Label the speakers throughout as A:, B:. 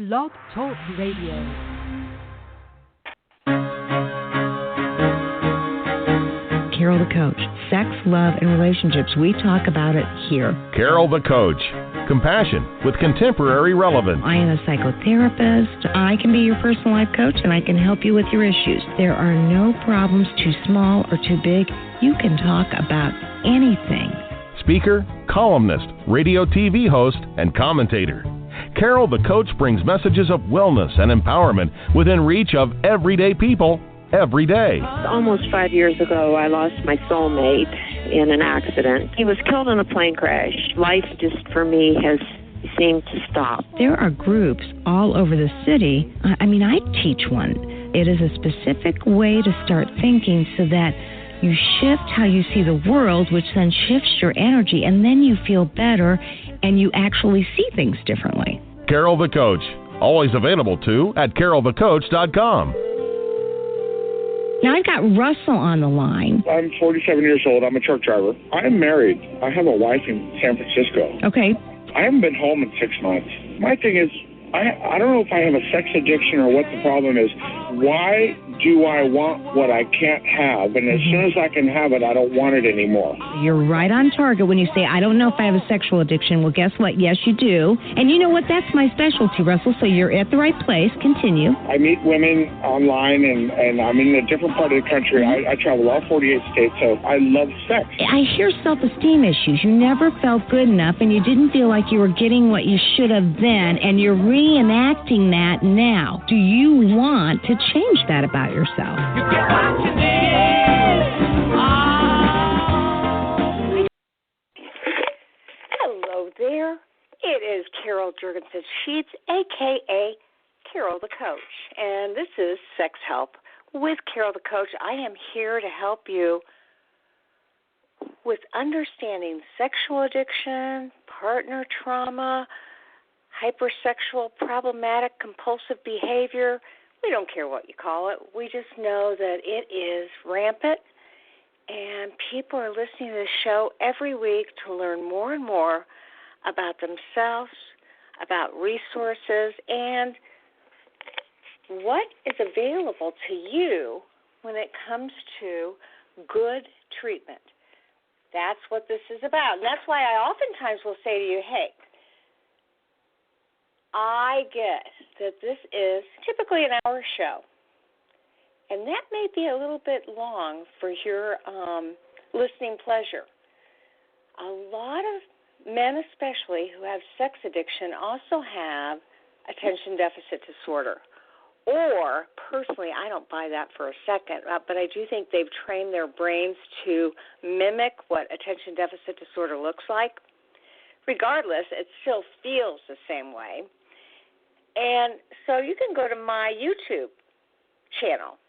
A: Blog Talk Radio.
B: Carol the Coach. Sex, love, and relationships. We talk about it here.
C: Carol the Coach. Compassion with contemporary relevance.
B: I am a psychotherapist. I can be your personal life coach, and I can help you with your issues. There are no problems too small or too big. You can talk about anything.
C: Speaker, columnist, radio TV host, and commentator. Carol the Coach brings messages of wellness and empowerment within reach of everyday people every day.
D: Almost 5 years ago, I lost my soulmate in an accident. He was killed in a plane crash. Life just, for me, has seemed to stop.
B: There are groups all over the city. I teach one. It is a specific way to start thinking so that you shift how you see the world, which then shifts your energy, and then you feel better and you actually see things differently.
C: Carol the Coach. Always available, too, at carolthecoach.com.
B: Now, I've got Russell on the line.
E: I'm 47 years old. I'm a truck driver. I'm married. I have a wife in San Francisco.
B: Okay.
E: I haven't been home in 6 months. My thing is, I don't know if I have a sex addiction or what the problem is. Why do I want what I can't have? And as soon as I can have it, I don't want it anymore.
B: You're right on target when you say, I don't know if I have a sexual addiction. Well, guess what? Yes, you do. And you know what? That's my specialty, Russell, so you're at the right place. Continue.
E: I meet women online, and I'm in a different part of the country. I travel all 48 states, so I love sex.
B: I hear self-esteem issues. You never felt good enough, and you didn't feel like you were getting what you should have then, and you're reenacting that now. Do you want to change that about yourself?
F: You get what you need.
G: Hello there. It is Carol Jurgensen-Sheets, a.k.a. Carol the Coach, and this is Sex Help with Carol the Coach. I am here to help you with understanding sexual addiction, partner trauma, hypersexual, problematic, compulsive behavior. We don't care what you call it. We just know that it is rampant, and people are listening to this show every week to learn more and more about themselves, about resources, and what is available to you when it comes to good treatment. That's what this is about. And that's why I oftentimes will say to you, hey, I get that this is typically an hour show, and that may be a little bit long for your listening pleasure. A lot of men especially who have sex addiction also have attention deficit disorder. Or, personally, I don't buy that for a second, but I do think they've trained their brains to mimic what attention deficit disorder looks like. Regardless, it still feels the same way. And so you can go to my YouTube channel.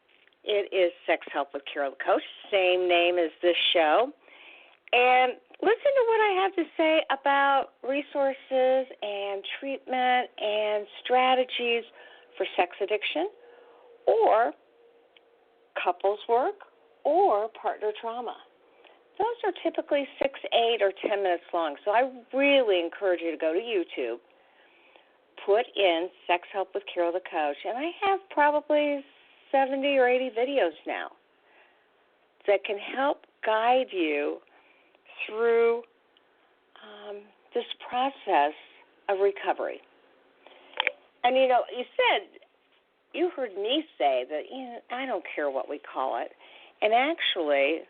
G: It is Sex Help with Carol the Coach, same name as this show. And listen to what I have to say about resources and treatment and strategies for sex addiction or couples work or partner trauma. Those are typically 6, 8, or 10 minutes long. So I really encourage you to go to YouTube, put in Sex Help with Carol the Coach, and I have probably 70 or 80 videos now that can help guide you through this process of recovery. And, you heard me say that, I don't care what we call it. And actually,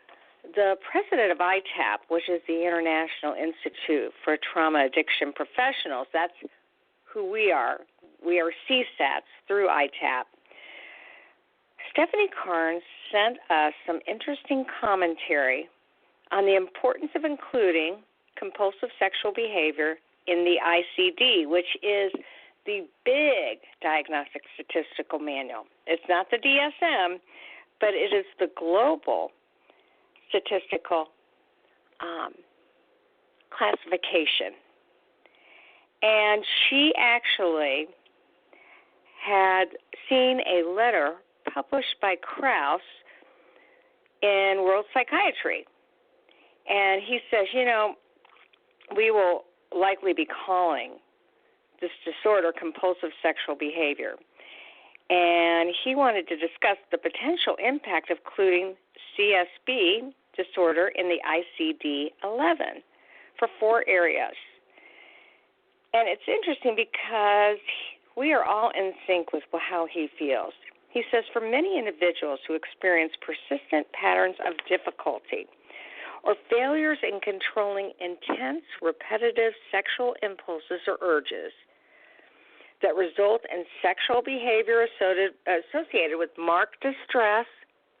G: the president of ITAP, which is the International Institute for Trauma Addiction Professionals, that's who we are. We are CSATs through ITAP. Stephanie Carnes sent us some interesting commentary on the importance of including compulsive sexual behavior in the ICD, which is the big diagnostic statistical manual. It's not the DSM, but it is the global statistical classification. And she actually had seen a letter published by Krauss in World Psychiatry. And he says, we will likely be calling this disorder, compulsive sexual behavior. And he wanted to discuss the potential impact of including CSB disorder in the ICD-11 for 4 areas. And it's interesting because we are all in sync with how he feels. He says for many individuals who experience persistent patterns of difficulty or failures in controlling intense, repetitive sexual impulses or urges that result in sexual behavior associated with marked distress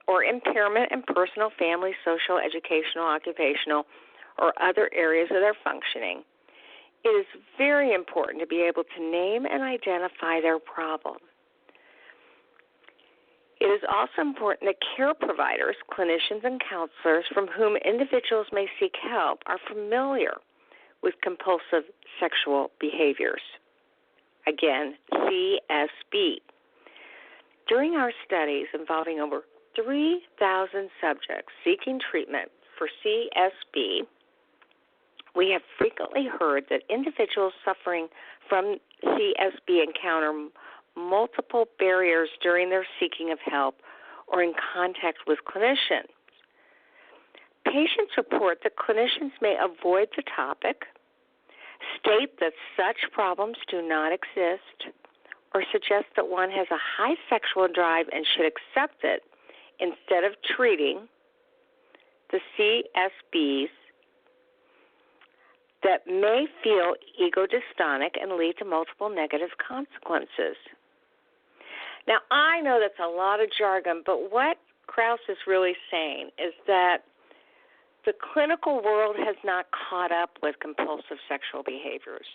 G: or impairment in personal, family, social, educational, occupational, or other areas of their functioning, it is very important to be able to name and identify their problem. It is also important that care providers, clinicians, and counselors from whom individuals may seek help are familiar with compulsive sexual behaviors. Again, CSB. During our studies involving over 3,000 subjects seeking treatment for CSB, we have frequently heard that individuals suffering from CSB encounter multiple barriers during their seeking of help or in contact with clinicians. Patients report that clinicians may avoid the topic, state that such problems do not exist, or suggest that one has a high sexual drive and should accept it instead of treating the CSBs that may feel ego dystonic and lead to multiple negative consequences. Now, I know that's a lot of jargon, but what Krauss is really saying is that the clinical world has not caught up with compulsive sexual behaviors.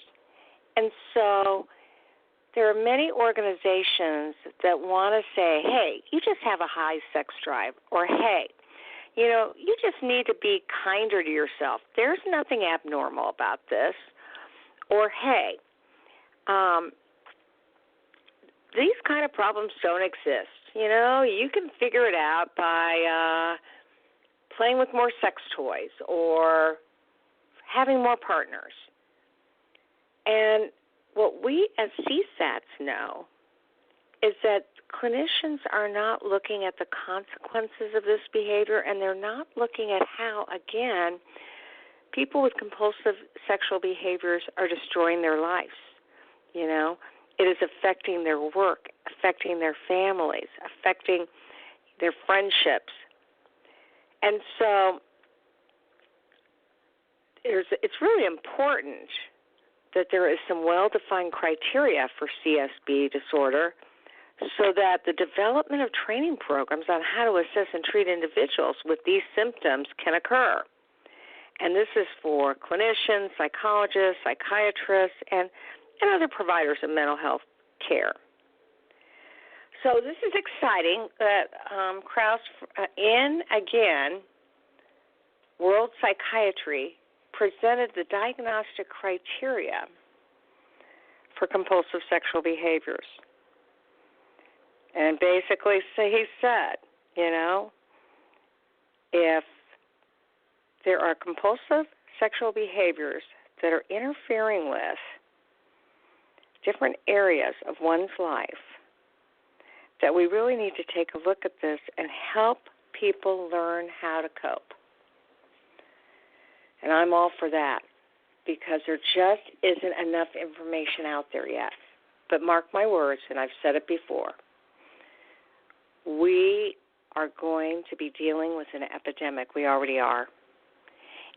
G: And so there are many organizations that want to say, hey, you just have a high sex drive, or hey, you just need to be kinder to yourself. There's nothing abnormal about this. Or, hey, these kind of problems don't exist. You can figure it out by playing with more sex toys or having more partners. And what we as CSATs know is that clinicians are not looking at the consequences of this behavior, and they're not looking at how, again, people with compulsive sexual behaviors are destroying their lives. It is affecting their work, affecting their families, affecting their friendships. And so it's really important that there is some well-defined criteria for CSB disorder so that the development of training programs on how to assess and treat individuals with these symptoms can occur. And this is for clinicians, psychologists, psychiatrists, and other providers of mental health care. So this is exciting that Krauss, again, World Psychiatry, presented the diagnostic criteria for compulsive sexual behaviors. And basically, he said, if there are compulsive sexual behaviors that are interfering with different areas of one's life, that we really need to take a look at this and help people learn how to cope. And I'm all for that because there just isn't enough information out there yet. But mark my words, and I've said it before, we are going to be dealing with an epidemic. We already are.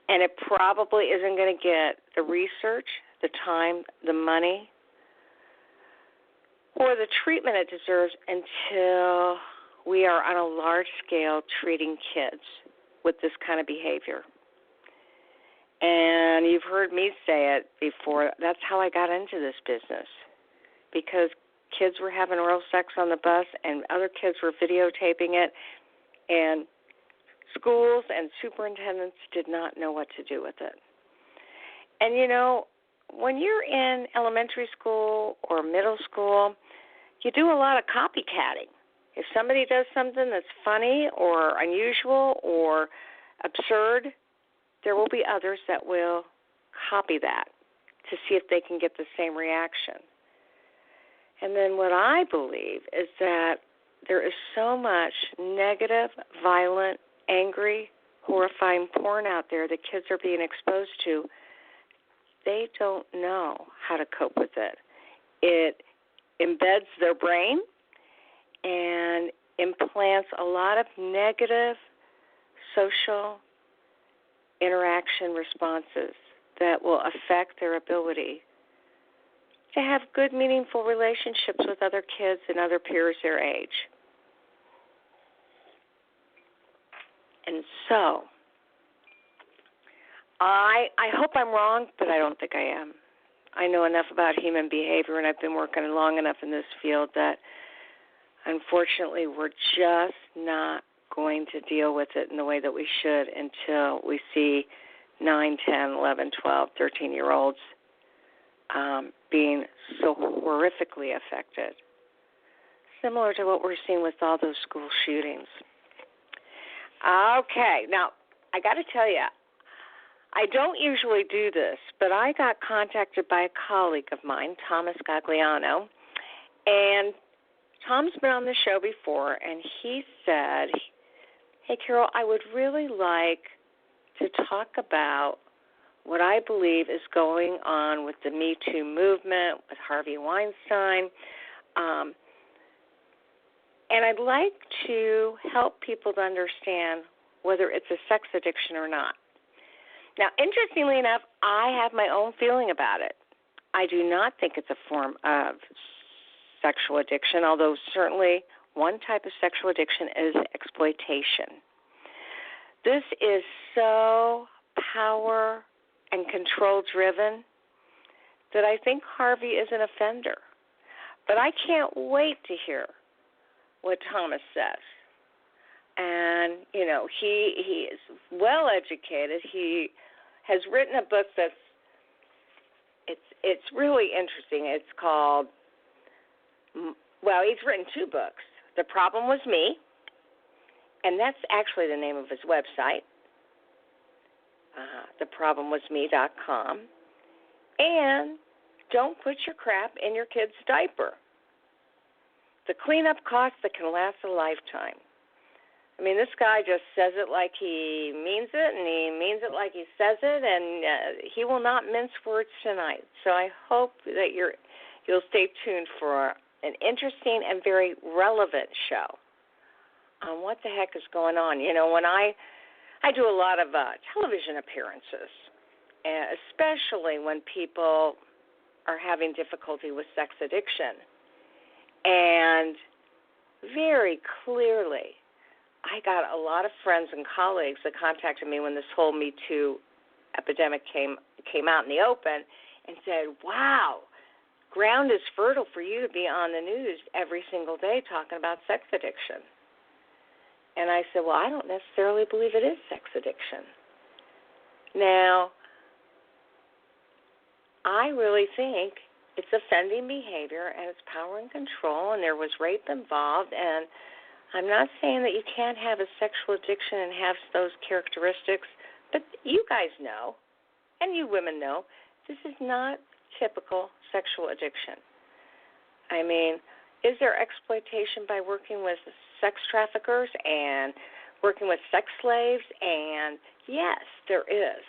G: And it probably isn't going to get the research, the time, the money, or the treatment it deserves until we are on a large scale treating kids with this kind of behavior. And you've heard me say it before, that's how I got into this business, because kids were having oral sex on the bus and other kids were videotaping it, and schools and superintendents did not know what to do with it. And, when you're in elementary school or middle school, you do a lot of copycatting. If somebody does something that's funny or unusual or absurd, there will be others that will copy that to see if they can get the same reaction. And then what I believe is that there is so much negative, violent, angry, horrifying porn out there that kids are being exposed to. They don't know how to cope with it. It embeds their brain and implants a lot of negative social interaction responses that will affect their ability to have good, meaningful relationships with other kids and other peers their age. And so, I hope I'm wrong, but I don't think I am. I know enough about human behavior, and I've been working long enough in this field that, unfortunately, we're just not going to deal with it in the way that we should until we see 9, 10, 11, 12, 13-year-olds being so horrifically affected, similar to what we're seeing with all those school shootings. Okay, now, I got to tell you, I don't usually do this, but I got contacted by a colleague of mine, Tom Gagliano, and Tom's been on the show before, and he said, hey, Carol, I would really like to talk about what I believe is going on with the Me Too movement, with Harvey Weinstein, and I'd like to help people to understand whether it's a sex addiction or not. Now, interestingly enough, I have my own feeling about it. I do not think it's a form of sexual addiction, although certainly one type of sexual addiction is exploitation. This is so power and control-driven that I think Harvey is an offender. But I can't wait to hear what Thomas says. And, you know, he is well-educated. He has written a book that's, it's really interesting. It's called, well, he's written 2 books. The Problem Was Me, and that's actually the name of his website, theproblemwasme.com, and Don't Put Your Crap in Your Kid's Diaper. The cleanup costs that can last a lifetime. I mean, this guy just says it like he means it, and he means it like he says it, and he will not mince words tonight. So I hope that you'll stay tuned for an interesting and very relevant show on what the heck is going on. You know, when I do a lot of television appearances, especially when people are having difficulty with sex addiction, and very clearly, I got a lot of friends and colleagues that contacted me when this whole Me Too epidemic came out in the open and said, wow, ground is fertile for you to be on the news every single day talking about sex addiction. And I said, well, I don't necessarily believe it is sex addiction. Now, I really think it's offending behavior and it's power and control, and there was rape involved, and I'm not saying that you can't have a sexual addiction and have those characteristics, but you guys know, and you women know, this is not typical sexual addiction. I mean, is there exploitation by working with sex traffickers and working with sex slaves? And yes, there is.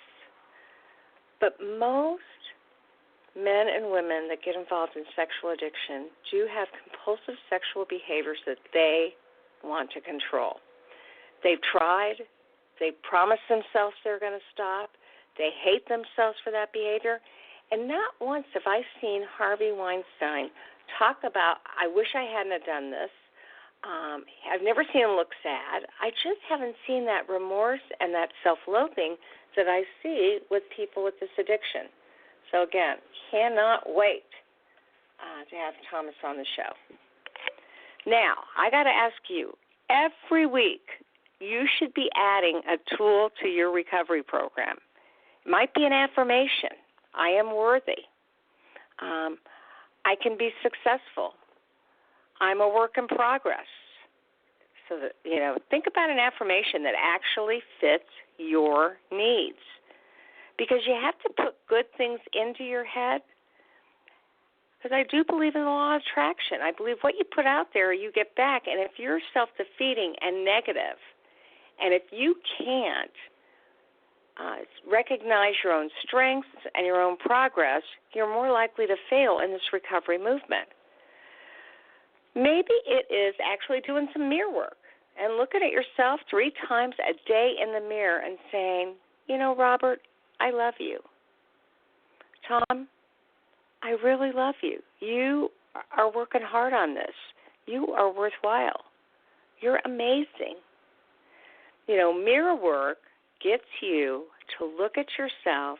G: But most men and women that get involved in sexual addiction do have compulsive sexual behaviors that they want to control. They've tried. They've promised themselves they're going to stop. They hate themselves for that behavior. And not once have I seen Harvey Weinstein talk about, I wish I hadn't have done this. I've never seen him look sad. I just haven't seen that remorse and that self-loathing that I see with people with this addiction. So again, cannot wait to have Thomas on the show. Now, I got to ask you, every week you should be adding a tool to your recovery program. It might be an affirmation. I am worthy. I can be successful. I'm a work in progress. So that, you know, think about an affirmation that actually fits your needs. because you have to put good things into your head. Because I do believe in the law of attraction. I believe what you put out there, you get back. And if you're self-defeating and negative, and if you can't recognize your own strengths and your own progress, you're more likely to fail in this recovery movement. Maybe it is actually doing some mirror work and looking at yourself 3 times a day in the mirror and saying, you know, Robert, I love you. Tom, I really love you. You are working hard on this. You are worthwhile. You're amazing. You know, mirror work gets you to look at yourself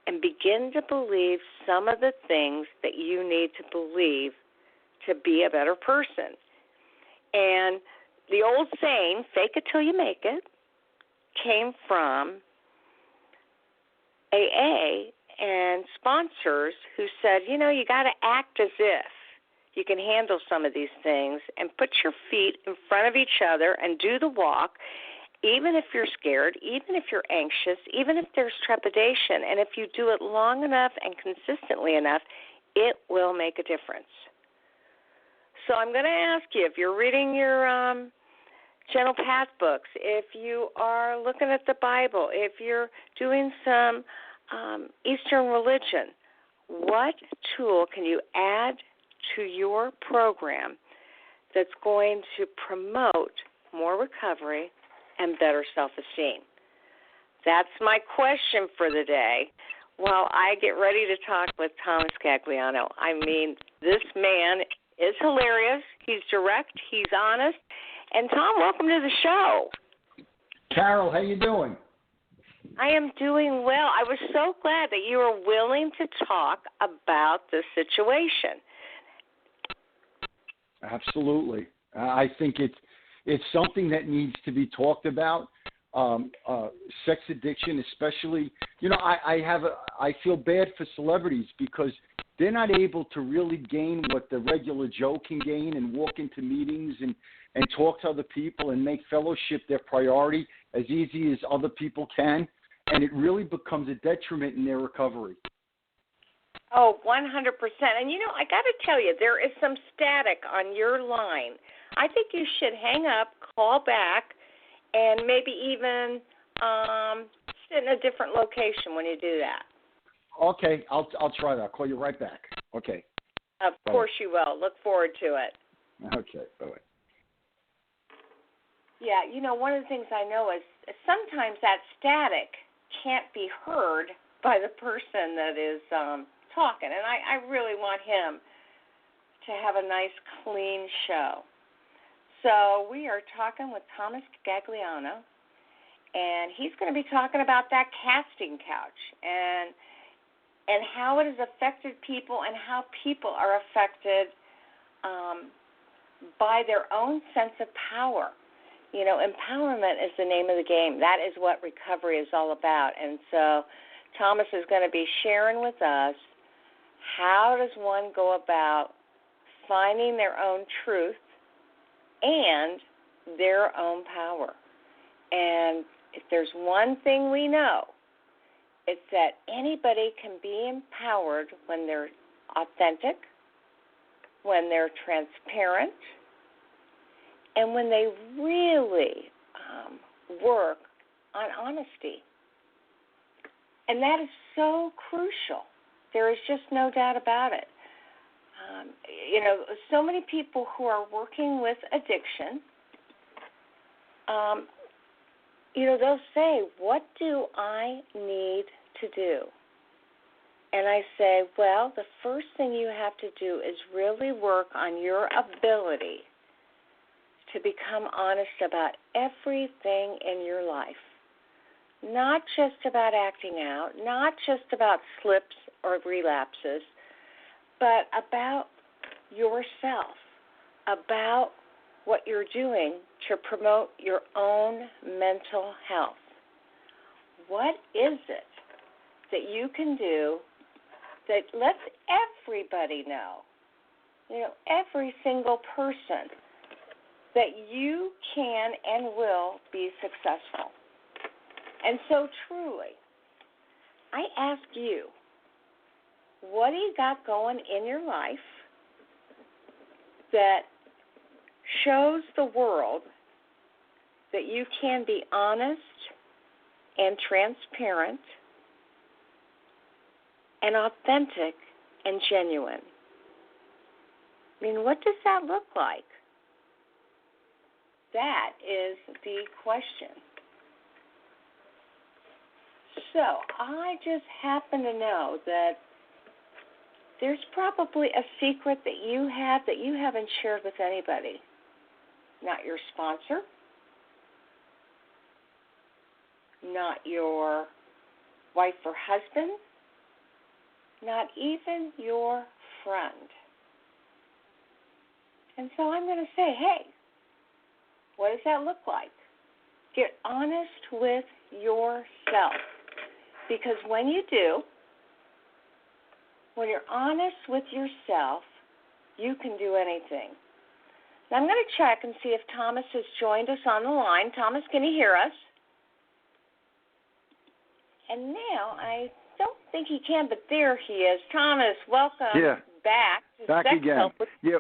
G: and begin to believe some of the things that you need to believe to be a better person. And the old saying, fake it till you make it, came from AA and sponsors who said, you know, you got to act as if you can handle some of these things and put your feet in front of each other and do the walk, even if you're scared, even if you're anxious, even if there's trepidation. And if you do it long enough and consistently enough, it will make a difference. So I'm going to ask you, if you're reading your Gentle Path books, if you are looking at the Bible, if you're doing some Eastern religion, what tool can you add to your program that's going to promote more recovery and better self-esteem? That's my question for the day. While I get ready to talk with Thomas Gagliano, I mean, this man is hilarious. He's direct. He's honest. And Tom, welcome to the show.
A: Carol, how you doing?
G: I am doing well. I was so glad that you were willing to talk about the situation.
A: Absolutely. I think it's something that needs to be talked about. Sex addiction, especially, you know, I feel bad for celebrities because they're not able to really gain what the regular Joe can gain and walk into meetings and talk to other people and make fellowship their priority as easy as other people can. And it really becomes a detriment in their recovery.
G: Oh, 100%. And, you know, I got to tell you, there is some static on your line. I think you should hang up, call back, and maybe even sit in a different location when you do that.
A: Okay, I'll try that. I'll call you right back. Okay.
G: Of course you will. Look forward to it.
A: Okay, bye-bye.
G: Yeah, you know, one of the things I know is sometimes that static can't be heard by the person that is talking, and I really want him to have a nice, clean show. So we are talking with Thomas Gagliano, and he's going to be talking about that casting couch and how it has affected people and how people are affected by their own sense of power. You know, empowerment is the name of the game. That is what recovery is all about. And so Thomas is going to be sharing with us how does one go about finding their own truth and their own power. And if there's one thing we know, it's that anybody can be empowered when they're authentic, when they're transparent, and when they really work on honesty. And that is so crucial. There is just no doubt about it. You know, so many people who are working with addiction, you know, they'll say, what do I need to do? And I say, well, the first thing you have to do is really work on your ability to become honest about everything in your life. Not just about acting out, not just about slips or relapses, but about yourself, about what you're doing to promote your own mental health. What is it that you can do that lets everybody know, you know, every single person, that you can and will be successful? And so truly, I ask you, what do you got going in your life that shows the world that you can be honest and transparent and authentic and genuine? I mean, what does that look like? That is the question. So I just happen to know that there's probably a secret that you have that you haven't shared with anybody. Not your sponsor, not your wife or husband, not even your friend. And so I'm going to say, hey, what does that look like? Get honest with yourself. Because when you do, when you're honest with yourself, you can do anything. Now I'm going to check and see if Thomas has joined us on the line. Thomas, can you hear us? And now I don't think he can, but there he is. Thomas, welcome back.
A: Back again. Yeah,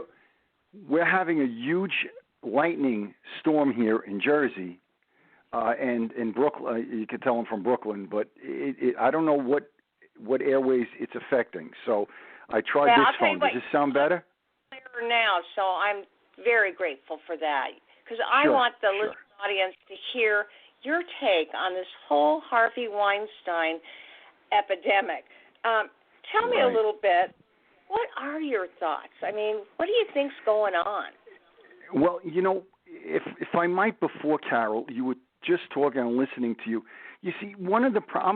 A: we're having a huge lightning storm here in Jersey, and in Brooklyn. You can tell I'm from Brooklyn, but I don't know what airways it's affecting. So I tried this phone. Does this sound better?
G: Clearer now, so I'm very grateful for that, because I want the listening audience to hear your take on this whole Harvey Weinstein epidemic. Tell me a little bit, what are your thoughts? I mean, what do you think's going on?
A: Well, you know, if I might, before Carol, you were just talking and listening to you. You see, I'm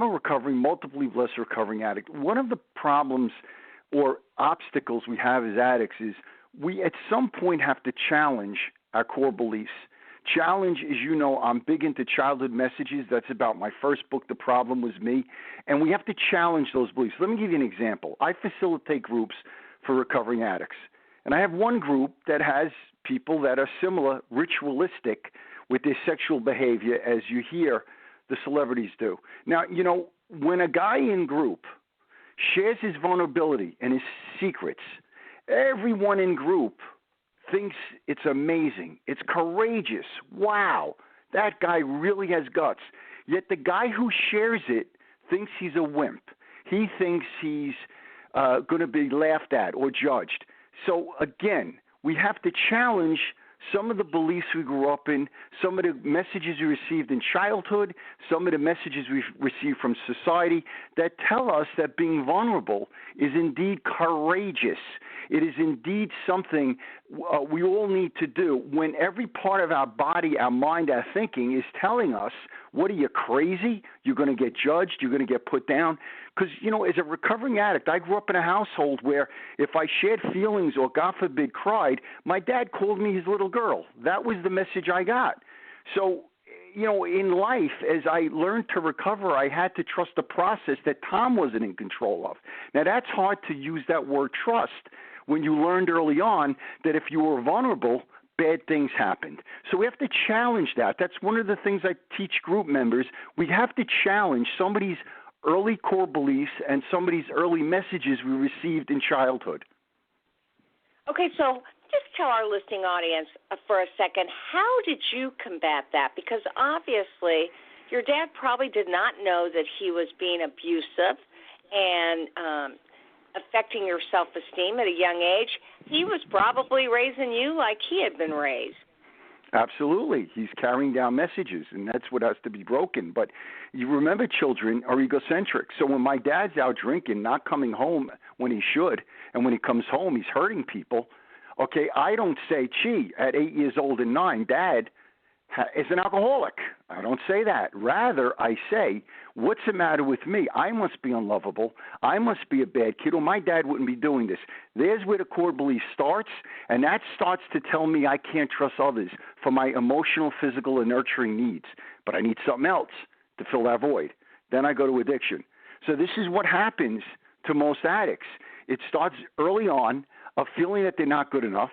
A: a multiply recovering addict. One of the problems or obstacles we have as addicts is we at some point have to challenge our core beliefs. Challenge, as you know, I'm big into childhood messages. That's about my first book, The Problem Was Me. And we have to challenge those beliefs. Let me give you an example. I facilitate groups for recovering addicts. And I have one group that has people that are similar, ritualistic with their sexual behavior, as you hear the celebrities do. Now, you know, when a guy in group shares his vulnerability and his secrets, everyone in group thinks it's amazing. It's courageous. Wow, that guy really has guts. Yet the guy who shares it thinks he's a wimp. He thinks he's going to be laughed at or judged. So, again, we have to challenge some of the beliefs we grew up in, some of the messages we received in childhood, some of the messages we've received from society that tell us that being vulnerable is indeed courageous. It is indeed something we all need to do when every part of our body, our mind, our thinking is telling us, what are you, crazy? You're going to get judged. You're going to get put down. Because, you know, as a recovering addict, I grew up in a household where if I shared feelings or, God forbid, cried, my dad called me his little girl. That was the message I got. So, you know, in life, as I learned to recover, I had to trust the process that Tom wasn't in control of. Now, that's hard to use that word trust when you learned early on that if you were vulnerable, bad things happened. So we have to challenge that. That's one of the things I teach group members. We have to challenge somebody's early core beliefs and somebody's early messages we received in childhood.
G: Okay, so just tell our listening audience for a second, how did you combat that? Because obviously your dad probably did not know that he was being abusive and affecting your self-esteem at a young age. He was probably raising you like he had been raised.
A: Absolutely. He's carrying down messages, and that's what has to be broken. But you remember, children are egocentric. So when my dad's out drinking, not coming home when he should, and when he comes home, he's hurting people, okay, I don't say, gee, at 8 years old and 9, Dad is an alcoholic. I don't say that. Rather, I say, what's the matter with me? I must be unlovable. I must be a bad kid, or my dad wouldn't be doing this. There's where the core belief starts, and that starts to tell me I can't trust others for my emotional, physical, and nurturing needs. But I need something else to fill that void. Then I go to addiction. So this is what happens to most addicts. It starts early on of feeling that they're not good enough.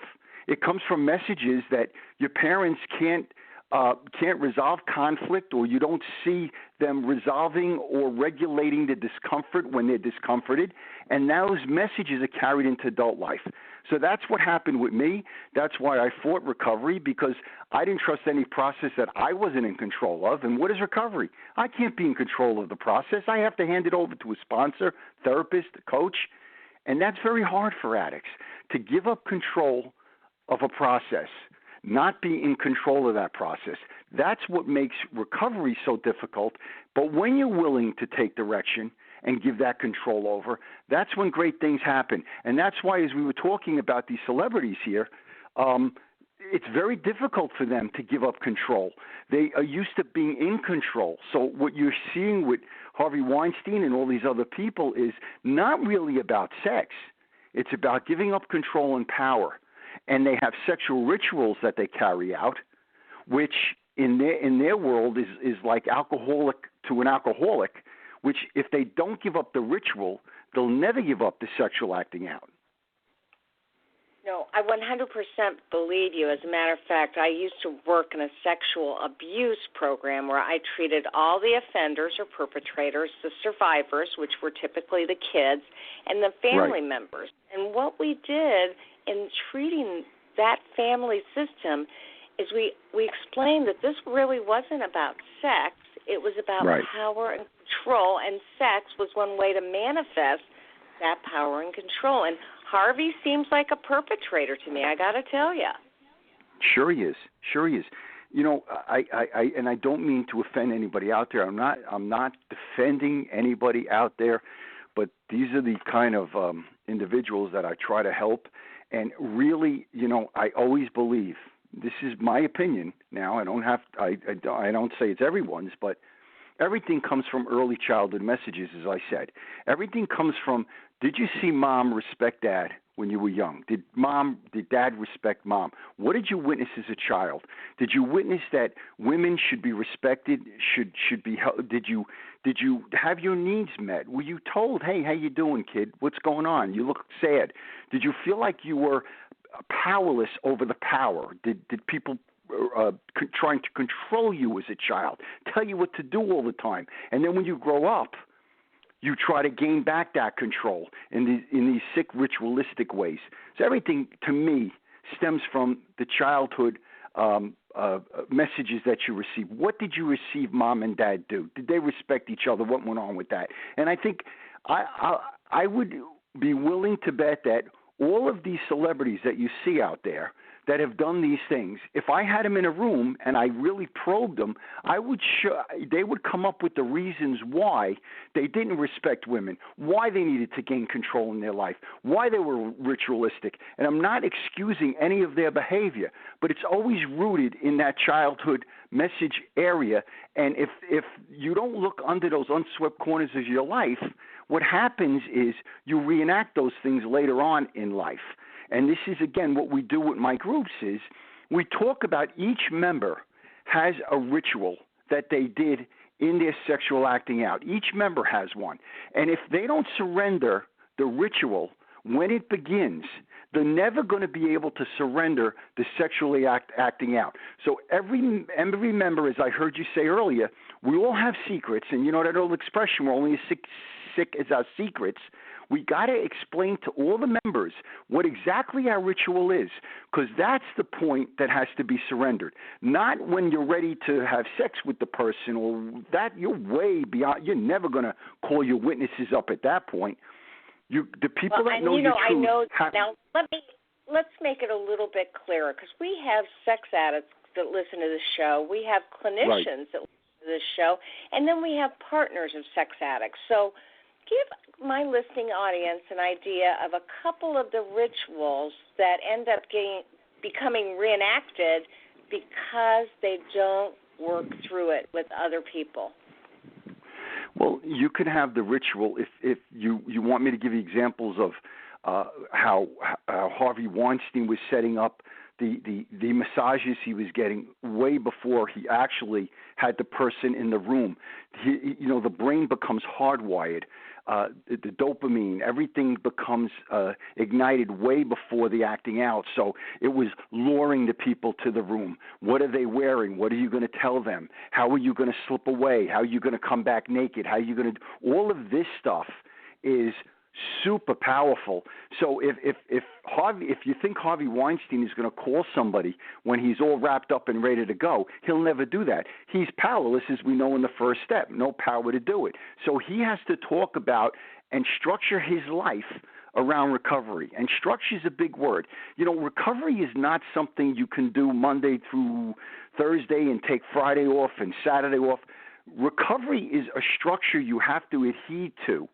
A: It comes from messages that your parents can't can't resolve conflict, or you don't see them resolving or regulating the discomfort when they're discomforted, and those messages are carried into adult life. So that's what happened with me. That's why I fought recovery, because I didn't trust any process that I wasn't in control of. And what is recovery? I can't be in control of the process. I have to hand it over to a sponsor, therapist, coach, and that's very hard for addicts, to give up control of a process, not be in control of that process. That's what makes recovery so difficult. But when you're willing to take direction and give that control over, that's when great things happen. And that's why, as we were talking about these celebrities here, it's very difficult for them to give up control. They are used to being in control. So what you're seeing with Harvey Weinstein and all these other people is not really about sex. It's about giving up control and power. And they have sexual rituals that they carry out, which in their world is like alcoholic to an alcoholic, which if they don't give up the ritual, they'll never give up the sexual acting out.
G: No, I 100% believe you. As a matter of fact, I used to work in a sexual abuse program where I treated all the offenders or perpetrators, the survivors, which were typically the kids, and the family members. And what we did in treating that family system is we explained that this really wasn't about sex. It was about power and control, and sex was one way to manifest that power and control. And Harvey seems like a perpetrator to me, I got to tell you.
A: Sure he is. Sure he is. You know, I don't mean to offend anybody out there. I'm not defending anybody out there, but these are the kind of individuals that I try to help. And really, you know, I always believe, this is my opinion now, I don't say it's everyone's, but everything comes from early childhood messages, as I said. Everything comes from, did you see mom respect dad when you were young? Did dad respect mom? What did you witness as a child? Did you witness that women should be respected, should be held? Did you have your needs met? Were you told, hey, how you doing, kid? What's going on? You look sad. Did you feel like you were powerless over the power? Did people trying to control you as a child, tell you what to do all the time? And then when you grow up, you try to gain back that control in these sick ritualistic ways. So everything, to me, stems from the childhood messages that you receive. What did you receive mom and dad do? Did they respect each other? What went on with that? And I think I would be willing to bet that all of these celebrities that you see out there that have done these things, if I had them in a room and I really probed them, they would come up with the reasons why they didn't respect women, why they needed to gain control in their life, why they were ritualistic. And I'm not excusing any of their behavior, but it's always rooted in that childhood message area. And if you don't look under those unswept corners of your life, what happens is you reenact those things later on in life. And this is, again, what we do with my groups is we talk about each member has a ritual that they did in their sexual acting out. Each member has one. And if they don't surrender the ritual when it begins, they're never going to be able to surrender the sexually acting out. So every member, as I heard you say earlier, we all have secrets. And you know that old expression, we're only as sick as our secrets. We got to explain to all the members what exactly our ritual is, because that's the point that has to be surrendered. Not when you're ready to have sex with the person, or that you're way beyond. You're never going to call your witnesses up at that point. The people that know your truth.
G: Now let's make it a little bit clearer, because we have sex addicts that listen to the show. We have clinicians that listen to this show, and then we have partners of sex addicts. So give my listening audience an idea of a couple of the rituals that end up becoming reenacted because they don't work through it with other people.
A: Well, you could have the ritual if you want me to give you examples of how Harvey Weinstein was setting up the massages he was getting way before he actually had the person in the room. The brain becomes hardwired. the dopamine, everything becomes ignited way before the acting out. So it was luring the people to the room. What are they wearing? What are you going to tell them? How are you going to slip away? How are you going to come back naked? How are you going to – all of this stuff is super powerful. So if you think Harvey Weinstein is going to call somebody when he's all wrapped up and ready to go, he'll never do that. He's powerless, as we know in the first step, no power to do it. So he has to talk about and structure his life around recovery. And structure is a big word. You know, recovery is not something you can do Monday through Thursday and take Friday off and Saturday off. Recovery is a structure you have to adhere to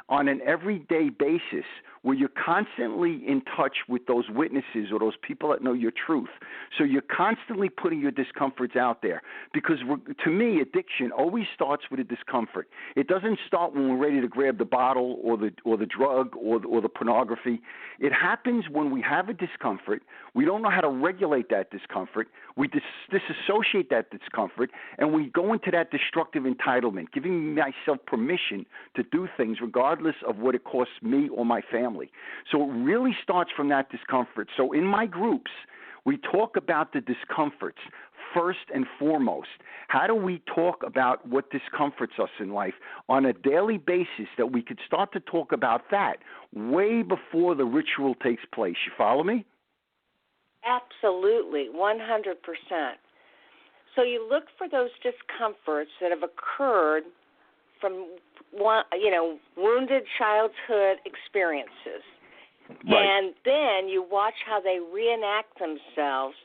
A: on an everyday basis, where you're constantly in touch with those witnesses or those people that know your truth. So you're constantly putting your discomforts out there. Because to me, addiction always starts with a discomfort. It doesn't start when we're ready to grab the bottle or the drug or the pornography. It happens when we have a discomfort. We don't know how to regulate that discomfort. We disassociate that discomfort, and we go into that destructive entitlement, giving myself permission to do things regardless of what it costs me or my family. So it really starts from that discomfort. So in my groups, we talk about the discomforts first and foremost. How do we talk about what discomforts us in life on a daily basis, that we could start to talk about that way before the ritual takes place? You follow me?
G: Absolutely, 100%. So you look for those discomforts that have occurred from wounded childhood experiences.
A: Right.
G: And then you watch how they reenact themselves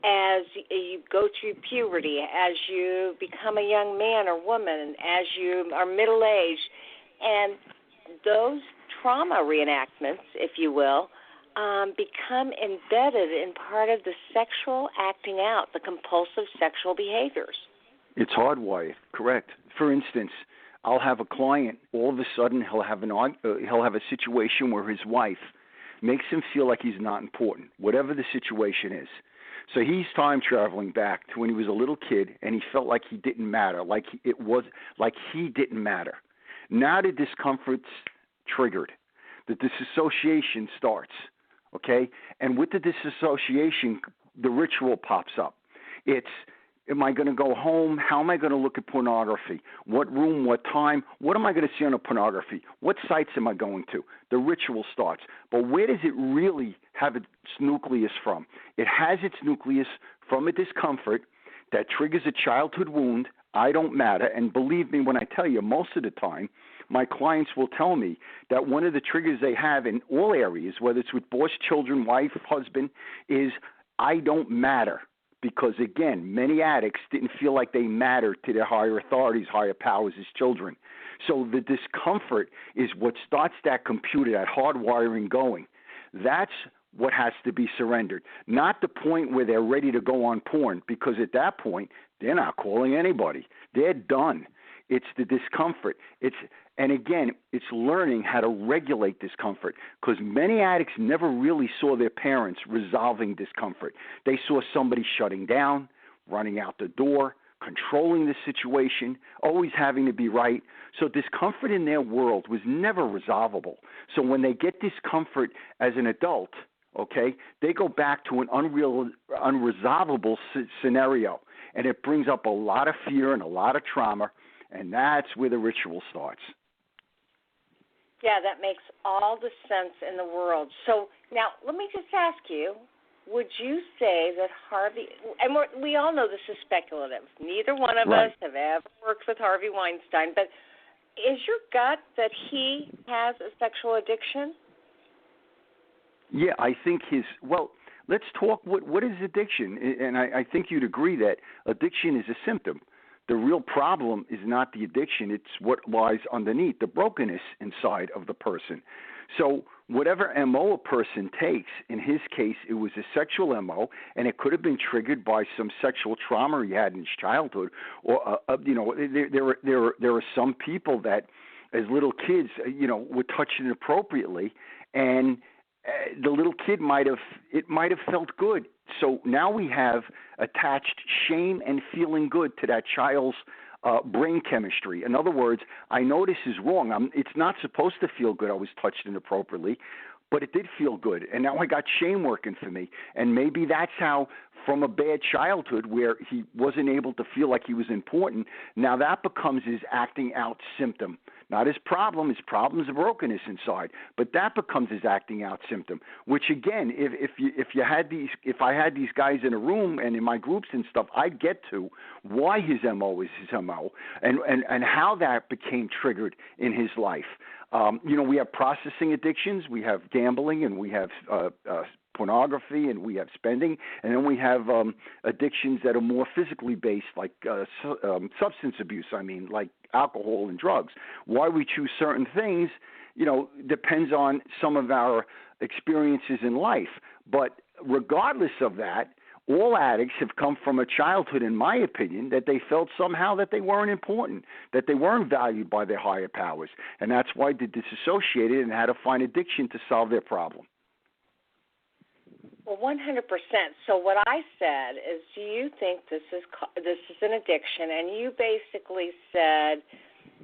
G: as you go through puberty, as you become a young man or woman, as you are middle-aged. And those trauma reenactments, if you will, become embedded in part of the sexual acting out, the compulsive sexual behaviors.
A: It's hardwired, correct. For instance, I'll have a client, all of a sudden he'll have a situation where his wife makes him feel like he's not important, whatever the situation is. So he's time traveling back to when he was a little kid, and he felt like he didn't matter, like he didn't matter. Now the discomfort's triggered. The disassociation starts, okay? And with the disassociation, the ritual pops up. It's, am I going to go home? How am I going to look at pornography? What room, what time? What am I going to see on the pornography? What sites am I going to? The ritual starts. But where does it really have its nucleus from? It has its nucleus from a discomfort that triggers a childhood wound. I don't matter. And believe me when I tell you, most of the time, my clients will tell me that one of the triggers they have in all areas, whether it's with boss, children, wife, husband, is I don't matter. Because, again, many addicts didn't feel like they mattered to their higher authorities, higher powers as children. So the discomfort is what starts that computer, that hardwiring going. That's what has to be surrendered, not the point where they're ready to go on porn, because at that point, they're not calling anybody. They're done. It's the discomfort. And again, it's learning how to regulate discomfort, because many addicts never really saw their parents resolving discomfort. They saw somebody shutting down, running out the door, controlling the situation, always having to be right. So discomfort in their world was never resolvable. So when they get discomfort as an adult, okay, they go back to an unresolvable scenario, and it brings up a lot of fear and a lot of trauma, and that's where the ritual starts.
G: Yeah, that makes all the sense in the world. So now let me just ask you, would you say that Harvey, and we all know this is speculative. Neither one of us have ever worked with Harvey Weinstein, but is your gut that he has a sexual addiction?
A: Yeah, I think let's talk, what is addiction? And I think you'd agree that addiction is a symptom. The real problem is not the addiction. It's what lies underneath, the brokenness inside of the person. So whatever MO a person takes, in his case, it was a sexual MO, and it could have been triggered by some sexual trauma he had in his childhood. Or, there are some people that, as little kids, were touched inappropriately, and the little kid might have felt good. So now we have attached shame and feeling good to that child's brain chemistry. In other words, I know this is wrong. It's not supposed to feel good. I was touched inappropriately, but it did feel good. And now I got shame working for me. And maybe that's how, from a bad childhood where he wasn't able to feel like he was important, now that becomes his acting out symptom. Not his problem. His problem is a brokenness inside, but that becomes his acting out symptom. Which again, if I had these guys in a room and in my groups and stuff, I'd get to why his MO is his MO and how that became triggered in his life. We have processing addictions, we have gambling, and we have pornography, and we have spending, and then we have addictions that are more physically based, like substance abuse. Like alcohol and drugs. Why we choose certain things, depends on some of our experiences in life. But regardless of that, all addicts have come from a childhood, in my opinion, that they felt somehow that they weren't important, that they weren't valued by their higher powers. And that's why they disassociated and had to find addiction to solve their problem.
G: Well, 100%. So what I said is, do you think this is an addiction? And you basically said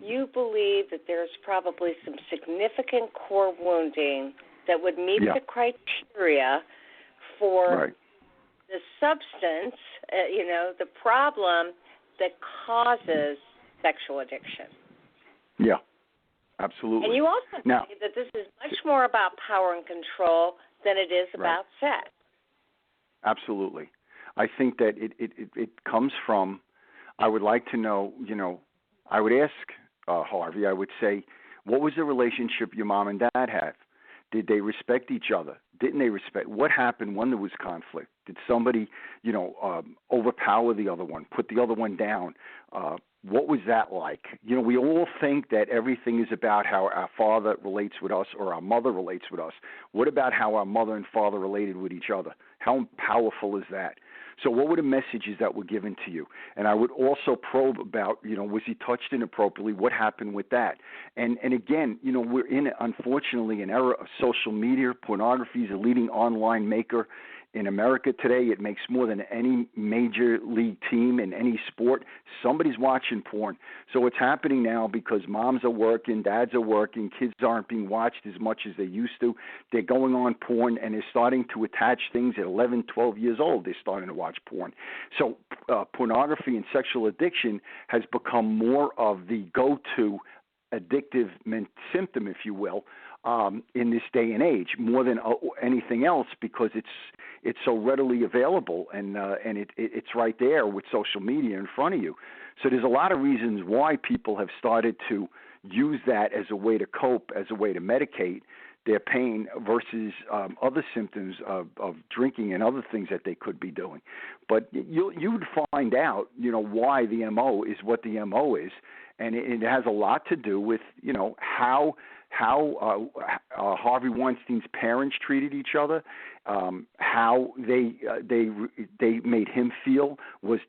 G: you believe that there's probably some significant core wounding that would meet the criteria for the substance, the problem that causes sexual addiction.
A: Yeah, absolutely.
G: And you also say that this is much more about power and control than it is about sex.
A: Absolutely. I think that it comes from, I would like to know, I would ask Harvey, I would say, what was the relationship your mom and dad had? Did they respect each other? Didn't they respect? What happened when there was conflict? Did somebody, overpower the other one, put the other one down? What was that like? We all think that everything is about how our father relates with us or our mother relates with us. What about how our mother and father related with each other? How powerful is that? So what were the messages that were given to you? And I would also probe about, was he touched inappropriately? What happened with that? And again, we're in, unfortunately, an era of social media. Pornography is a leading online maker in America today. It makes more than any major league team in any sport. Somebody's watching porn. So it's happening now because moms are working, dads are working, kids aren't being watched as much as they used to. They're going on porn, and they're starting to attach things at 11, 12 years old. They're starting to watch porn. So pornography and sexual addiction has become more of the go-to addictive symptom, if you will, in this day and age, more than anything else, because it's so readily available and it's right there with social media in front of you. So there's a lot of reasons why people have started to use that as a way to cope, as a way to medicate their pain versus other symptoms of drinking and other things that they could be doing. But you would find out, why the MO is what the MO is, and it has a lot to do with, how Harvey Weinstein's parents treated each other, how they made him feel.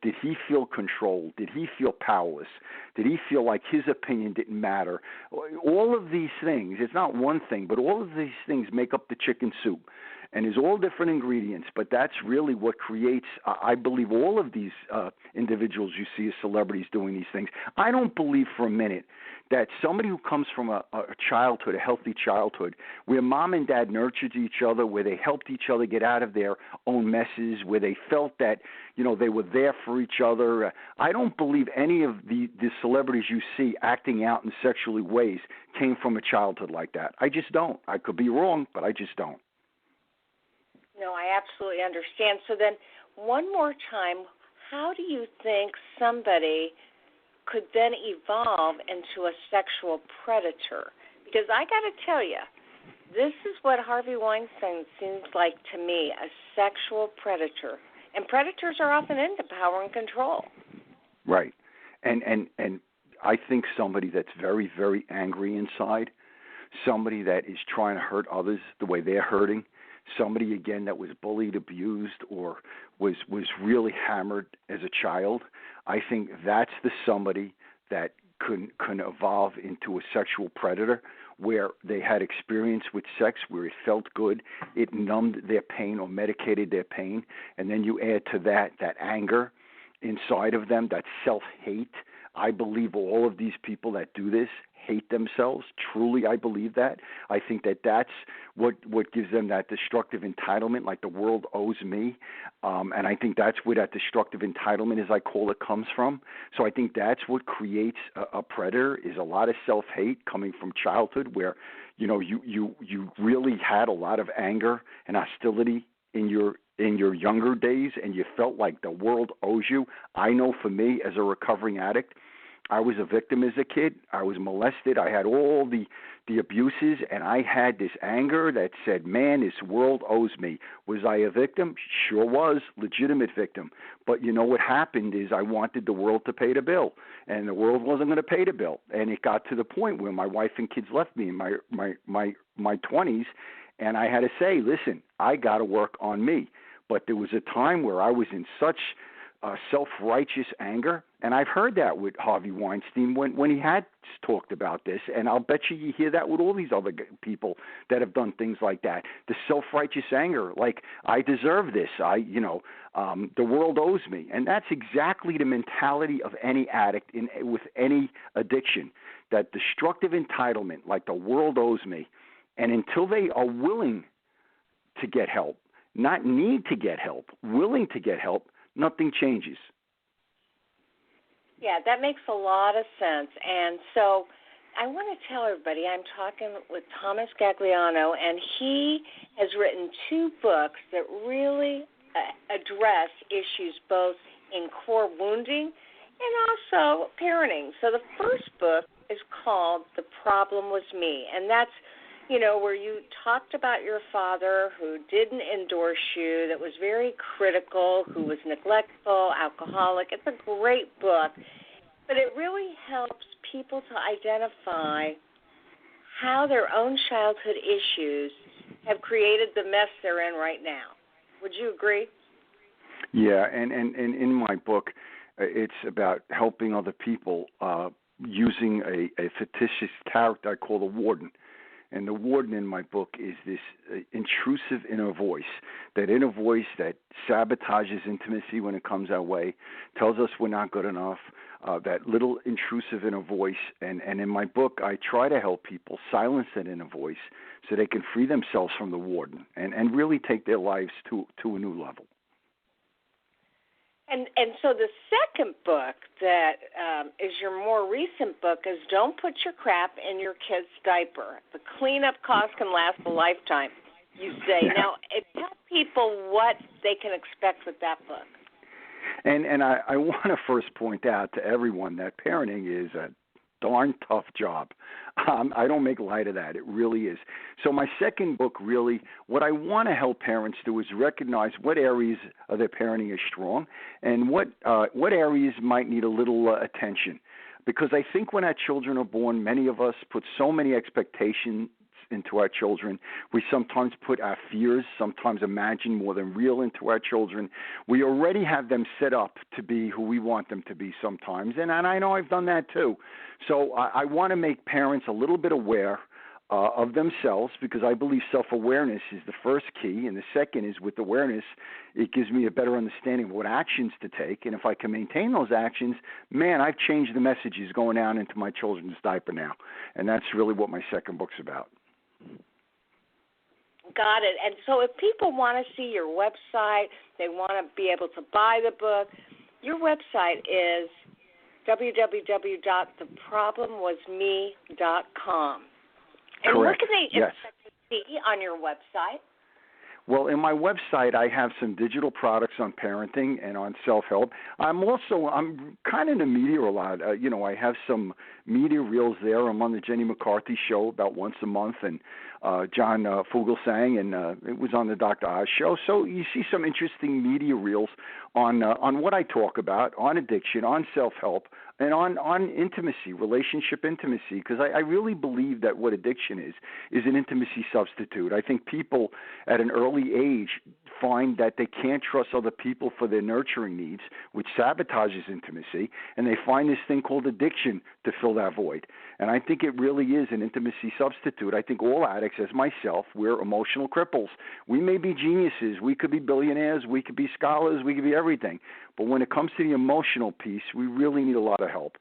A: Did he feel controlled? Did he feel powerless? Did he feel like his opinion didn't matter? All of these things, it's not one thing, but all of these things make up the chicken soup. And there's all different ingredients, but that's really what creates, I believe, all of these individuals you see as celebrities doing these things. I don't believe for a minute that somebody who comes from a childhood, a healthy childhood, where mom and dad nurtured each other, where they helped each other get out of their own messes, where they felt that, they were there for each other. I don't believe any of the celebrities you see acting out in sexually ways came from a childhood like that. I just don't. I could be wrong, but I just don't.
G: No, I absolutely understand. So then, one more time, how do you think somebody could then evolve into a sexual predator? Because I got to tell you, this is what Harvey Weinstein seems like to me, a sexual predator. And predators are often into power and control. Right.
A: And I think somebody that's very, very angry inside, somebody that is trying to hurt others the way they're hurting, somebody, again, that was bullied, abused, or was really hammered as a child, I think that's the somebody that can evolve into a sexual predator, where they had experience with sex, where it felt good, it numbed their pain or medicated their pain, and then you add to that anger inside of them, that self-hate. I believe all of these people that do this hate themselves. Truly, I believe that. I think that that's what gives them that destructive entitlement, like the world owes me. And I think that's where that destructive entitlement, as I call it, comes from. So I think that's what creates a predator, is a lot of self-hate coming from childhood, where, you know, you really had a lot of anger and hostility in your younger days, and you felt like the world owes you. I know for me, as a recovering addict, I was a victim as a kid. I was molested. I had all the abuses, and I had this anger that said, man, this world owes me. Was I a victim? Sure was, legitimate victim. But you know what happened is I wanted the world to pay the bill, and the world wasn't going to pay the bill. And it got to the point where my wife and kids left me in my 20s, and I had to say, listen, I got to work on me. But there was a time where I was in such self-righteous anger, and I've heard that with Harvey Weinstein when he had talked about this, and I'll bet you hear that with all these other people that have done things like that. The self-righteous anger, like, I deserve this, the world owes me. And that's exactly the mentality of any addict with any addiction, that destructive entitlement, like the world owes me. And until they are willing to get help, not need to get help, willing to get help, nothing changes.
G: Yeah, that makes a lot of sense. And so I want to tell everybody I'm talking with Thomas Gagliano, and he has written 2 books that really address issues both in core wounding and also parenting. So the first book is called The Problem Was Me, and that's, you know, where you talked about your father who didn't endorse you, that was very critical, who was neglectful, alcoholic. It's a great book, but it really helps people to identify how their own childhood issues have created the mess they're in right now. Would you agree?
A: Yeah, and in my book, it's about helping other people using a fictitious character I call the warden. And the warden in my book is this intrusive inner voice, that inner voice that sabotages intimacy when it comes our way, tells us we're not good enough, that little intrusive inner voice. And in my book, I try to help people silence that inner voice so they can free themselves from the warden and really take their lives to a new level.
G: And so the second book that is your more recent book is Don't Put Your Crap in Your Kid's Diaper. The cleanup cost can last a lifetime, you say. Yeah. Now, tell people what they can expect with that book.
A: And I want to first point out to everyone that parenting is a darn tough job. I don't make light of that. It really is. So my second book, really, what I want to help parents do is recognize what areas of their parenting is strong and what areas might need a little attention. Because I think when our children are born, many of us put so many expectations into our children. We sometimes put our fears, sometimes imagine more than real into our children. We already have them set up to be who we want them to be sometimes, and I know I've done that too. So I want to make parents a little bit aware of themselves, because I believe self-awareness is the first key, and the second is with awareness, it gives me a better understanding of what actions to take, and if I can maintain those actions, man, I've changed the messages going down into my children's diaper now, and that's really what my second book's about.
G: Got it. And so if people want to see your website, they want to be able to buy the book, your website is www.theproblemwasme.com. And
A: Correct.
G: what can they
A: Yes.
G: expect to see on your website?
A: Well, in my website, I have some digital products on parenting and on self-help. I'm kind of in the media a lot. I have some media reels there. I'm on the Jenny McCarthy show about once a month, and John Fugelsang, and it was on the Dr. Oz show. So you see some interesting media reels on what I talk about, on addiction, on self-help, and on intimacy, relationship intimacy, because I really believe that what addiction is an intimacy substitute. I think people at an early age find that they can't trust other people for their nurturing needs, which sabotages intimacy, and they find this thing called addiction to fill that void. And I think it really is an intimacy substitute. I think all addicts addicts as myself, we're emotional cripples. We may be geniuses. We could be billionaires. We could be scholars. We could be everything. But when it comes to the emotional piece, we really need a lot of help.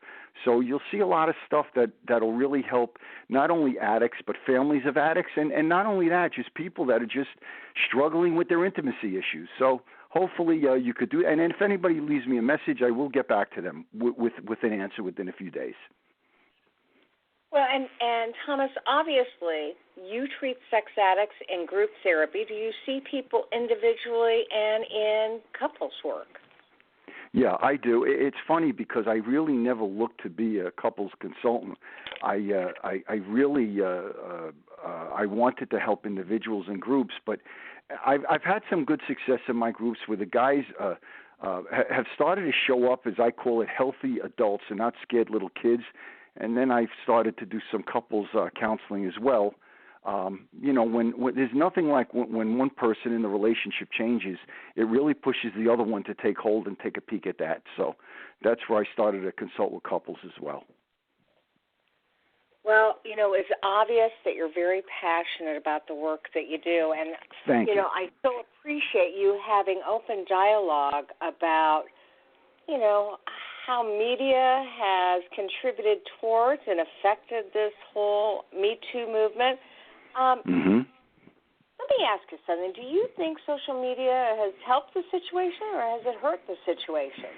A: So you'll see a lot of stuff that'll really help not only addicts but families of addicts, and not only that, just people that are just struggling with their intimacy issues. So hopefully you could do. And if anybody leaves me a message, I will get back to them with an answer within a few days.
G: Well, and Thomas, obviously, you treat sex addicts in group therapy. Do you see people individually and in couples work?
A: Yeah, I do. It's funny because I really never looked to be a couples consultant. I really I wanted to help individuals and groups, but I've had some good success in my groups where the guys have started to show up, as I call it, healthy adults and not scared little kids. And then I started to do some couples counseling as well. When there's nothing like when one person in the relationship changes, it really pushes the other one to take hold and take a peek at that. So that's where I started to consult with couples as well.
G: Well, it's obvious that you're very passionate about the work that you do. And,
A: Thank you.
G: I so appreciate you having open dialogue about, how media has contributed towards and affected this whole Me Too movement. Let me ask you something. Do you think social media has helped the situation or has it hurt the situation?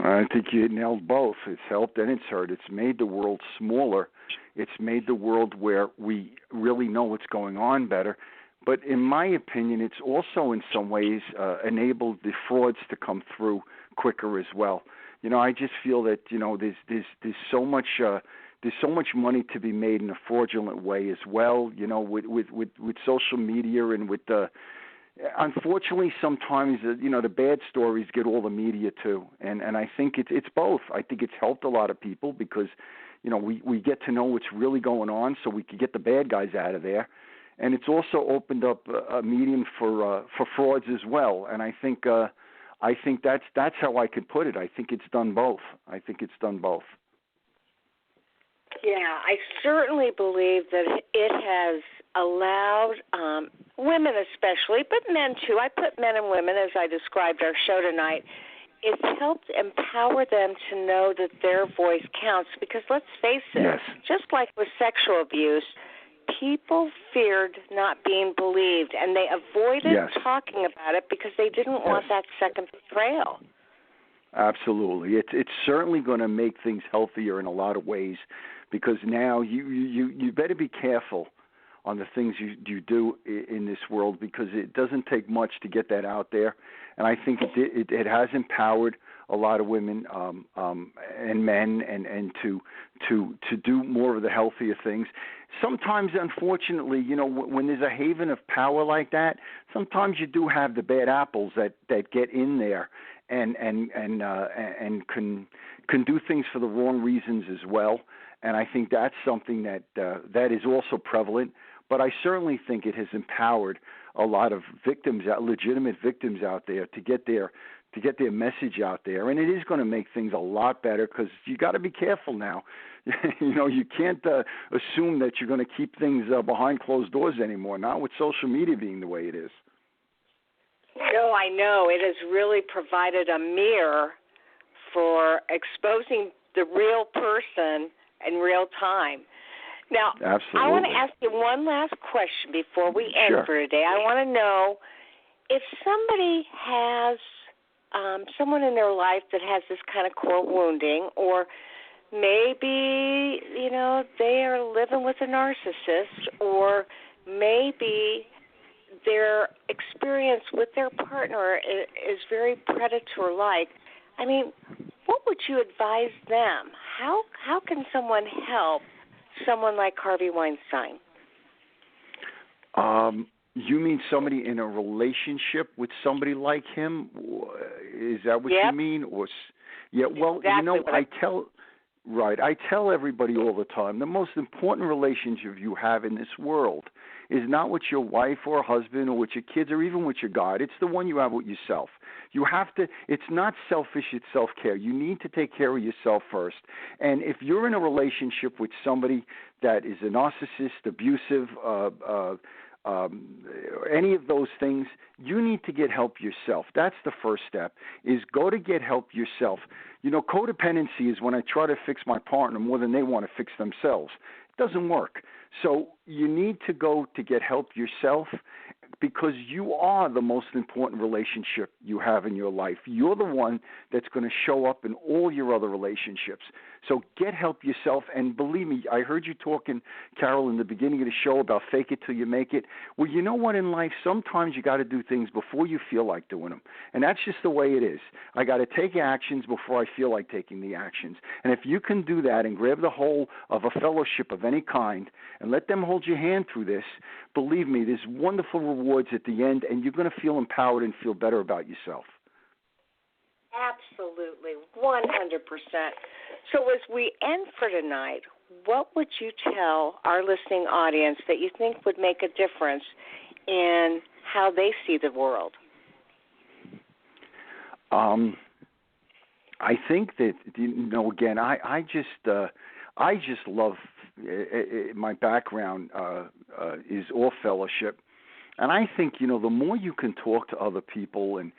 A: I think you nailed both. It's helped and it's hurt. It's made the world smaller. It's made the world where we really know what's going on better. But in my opinion, it's also in some ways enabled the frauds to come through quicker as well. I just feel that there's so much money to be made in a fraudulent way as well. With social media and with the unfortunately sometimes the bad stories get all the media too, and I think it's both. I think it's helped a lot of people because we get to know what's really going on, so we can get the bad guys out of there. And it's also opened up a medium for frauds as well. And I think that's how I could put it. I think it's done both.
G: Yeah, I certainly believe that it has allowed women especially, but men too. I put men and women as I described our show tonight. It's helped empower them to know that their voice counts because let's face it,
A: yes.
G: Just like with sexual abuse, people feared not being believed, and they avoided talking about it because they didn't want that second betrayal.
A: Absolutely. It's certainly going to make things healthier in a lot of ways because now you better be careful on the things you do in this world because it doesn't take much to get that out there. And I think it has empowered a lot of women and men and to do more of the healthier things. Sometimes, unfortunately, when there's a haven of power like that, sometimes you do have the bad apples that get in there and can do things for the wrong reasons as well. And I think that's something that is also prevalent. But I certainly think it has empowered a lot of victims, legitimate victims out there, to get their message out there, and it is going to make things a lot better because you got to be careful now. You can't assume that you're going to keep things behind closed doors anymore. Not with social media being the way it is.
G: No, I know it has really provided a mirror for exposing the real person in real time. Now,
A: absolutely.
G: I want to ask you one last question before we end for today. I want to know if somebody has someone in their life that has this kind of core wounding, or maybe, they are living with a narcissist, or maybe their experience with their partner is very predator-like. I mean, what would you advise them? How can someone help someone like Harvey Weinstein?
A: You mean somebody in a relationship with somebody like him? Is that what you mean? Or well,
G: exactly
A: I tell everybody all the time, the most important relationship you have in this world is not with your wife or husband or with your kids or even with your God. It's the one you have with yourself. You have to, it's not selfish, it's self-care. You need to take care of yourself first. And if you're in a relationship with somebody that is a narcissist, abusive, any of those things, you need to get help yourself. That's the first step, is go to get help yourself. You know, codependency is when I try to fix my partner more than they want to fix themselves. It doesn't work. So you need to go to get help yourself, because you are the most important relationship you have in your life. You're the one that's going to show up in all your other relationships. So get help yourself. And believe me, I heard you talking, Carol, in the beginning of the show about fake it till you make it. Well, you know what, in life, sometimes you got to do things before you feel like doing them. And that's just the way it is. I got to take actions before I feel like taking the actions. And if you can do that and grab the whole of a fellowship of any kind and let them hold your hand through this, believe me, there's wonderful rewards at the end, and you're going to feel empowered and feel better about yourself.
G: Absolutely, 100%. So as we end for tonight, what would you tell our listening audience that you think would make a difference in how they see the world?
A: I think that, again, I just love my background is all fellowship. And I think, the more you can talk to other people and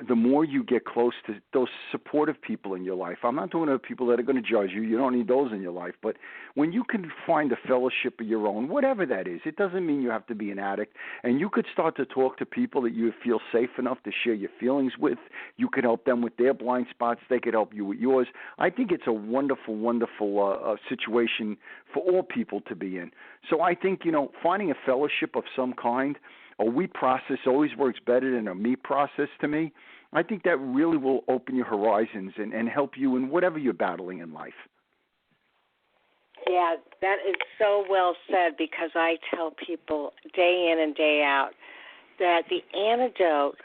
A: the more you get close to those supportive people in your life. I'm not talking about people that are going to judge you. You don't need those in your life. But when you can find a fellowship of your own, whatever that is, it doesn't mean you have to be an addict. And you could start to talk to people that you feel safe enough to share your feelings with. You could help them with their blind spots. They could help you with yours. I think it's a wonderful, wonderful situation for all people to be in. So I think, finding a fellowship of some kind, a we process always works better than a me process to me. I think that really will open your horizons and help you in whatever you're battling in life.
G: Yeah, that is so well said, because I tell people day in and day out that the antidote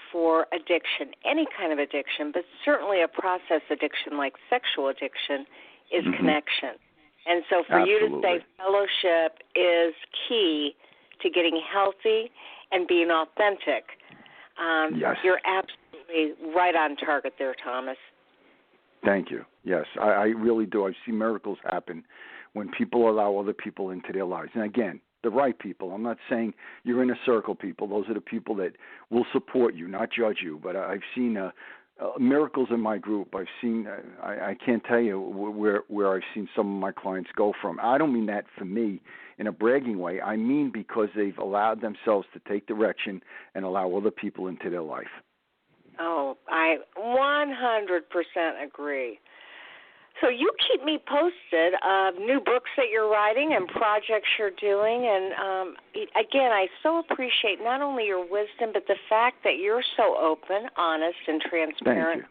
G: for addiction, any kind of addiction, but certainly a process addiction like sexual addiction, is connection. And so for you to say fellowship is key to getting healthy and being authentic.
A: Yes.
G: You're absolutely right on target there, Thomas.
A: Thank you. Yes, I really do. I see miracles happen when people allow other people into their lives. And again, the right people. I'm not saying you're in a circle people. Those are the people that will support you, not judge you. But I've seen miracles in my group. I've seen, I can't tell you where I've seen some of my clients go from. I don't mean that for me in a bragging way. I mean because they've allowed themselves to take direction and allow other people into their life. Oh,
G: I 100% agree. So you keep me posted of new books that you're writing and projects you're doing. And, again, I so appreciate not only your wisdom, but the fact that you're so open, honest, and transparent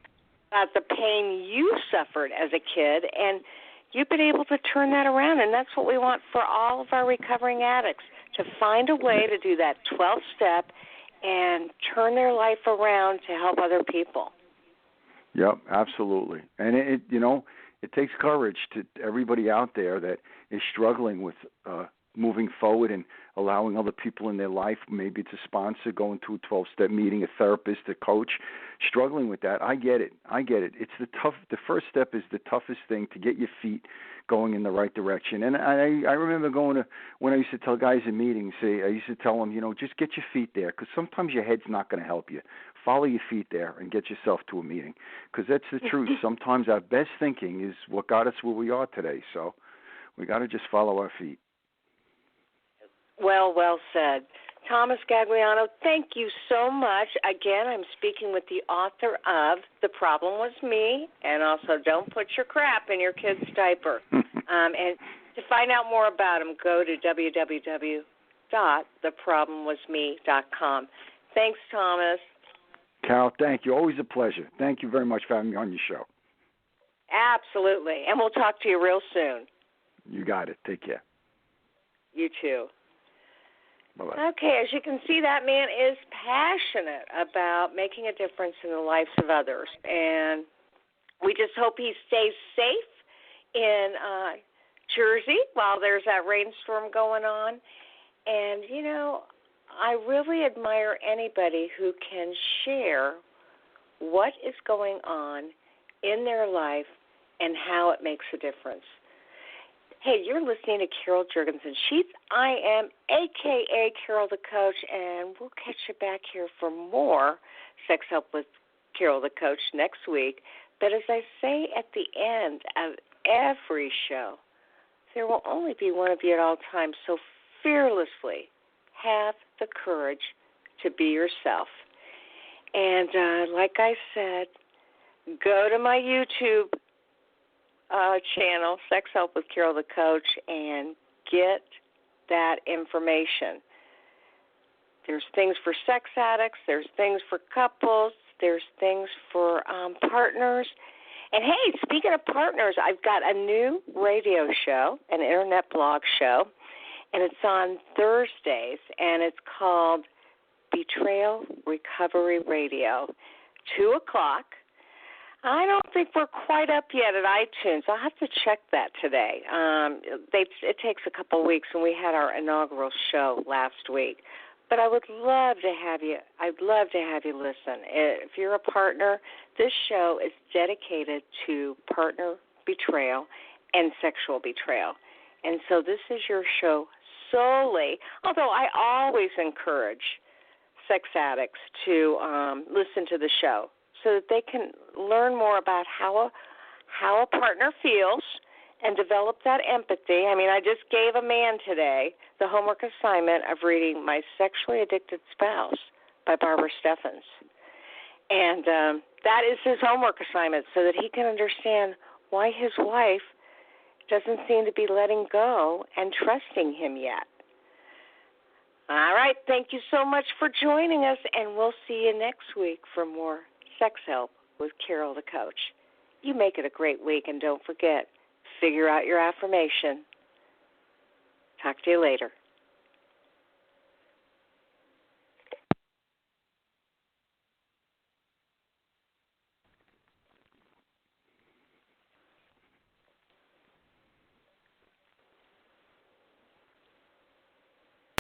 G: about the pain you suffered as a kid. And you've been able to turn that around. And that's what we want for all of our recovering addicts, to find a way to do that 12-step and turn their life around to help other people.
A: Yep, absolutely. And it takes courage to everybody out there that is struggling with moving forward and allowing other people in their life. Maybe it's a sponsor going to a 12-step meeting, a therapist, a coach, struggling with that. I get it. It's the first step is the toughest thing, to get your feet going in the right direction. And I remember when I used to tell guys in meetings, I used to tell them, just get your feet there, because sometimes your head's not going to help you. Follow your feet there and get yourself to a meeting, because that's the truth. Sometimes our best thinking is what got us where we are today. So we got to just follow our feet.
G: Well said. Thomas Gagliano, thank you so much. Again, I'm speaking with the author of The Problem Was Me, and also Don't Put Your Crap in Your Kid's Diaper. And to find out more about him, go to www.theproblemwasme.com. Thanks, Thomas.
A: Carol, thank you. Always a pleasure. Thank you very much for having me on your show.
G: Absolutely. And we'll talk to you real soon.
A: You got it. Take care.
G: You too.
A: Bye-bye.
G: Okay, as you can see, that man is passionate about making a difference in the lives of others. And we just hope he stays safe in Jersey while there's that rainstorm going on. And, you know, I really admire anybody who can share what is going on in their life and how it makes a difference. Hey, you're listening to Carol Jurgensen-Sheets. I am a.k.a. Carol the Coach, and we'll catch you back here for more Sex Help with Carol the Coach next week. But as I say at the end of every show, there will only be one of you at all times, so fearlessly have the courage to be yourself. And like I said, go to my YouTube channel, Sex Help with Carol the Coach, and get that information. There's things for sex addicts, there's things for couples, there's things for partners. And hey, speaking of partners, I've got a new radio show, an internet blog show, and it's on Thursdays, and it's called Betrayal Recovery Radio, 2 o'clock. I don't think we're quite up yet at iTunes. I'll have to check that today. It takes a couple weeks, and we had our inaugural show last week. But I would love to have you. I'd love to have you listen. If you're a partner, this show is dedicated to partner betrayal and sexual betrayal. And so this is your show solely, although I always encourage sex addicts to listen to the show so that they can learn more about how a partner feels and develop that empathy. I mean, I just gave a man today the homework assignment of reading My Sexually Addicted Spouse by Barbara Steffens. And that is his homework assignment so that he can understand why his wife doesn't seem to be letting go and trusting him yet. All right, thank you so much for joining us, and we'll see you next week for more Sex Help with Carol the Coach. You make it a great week, and don't forget, figure out your affirmation. Talk to you later.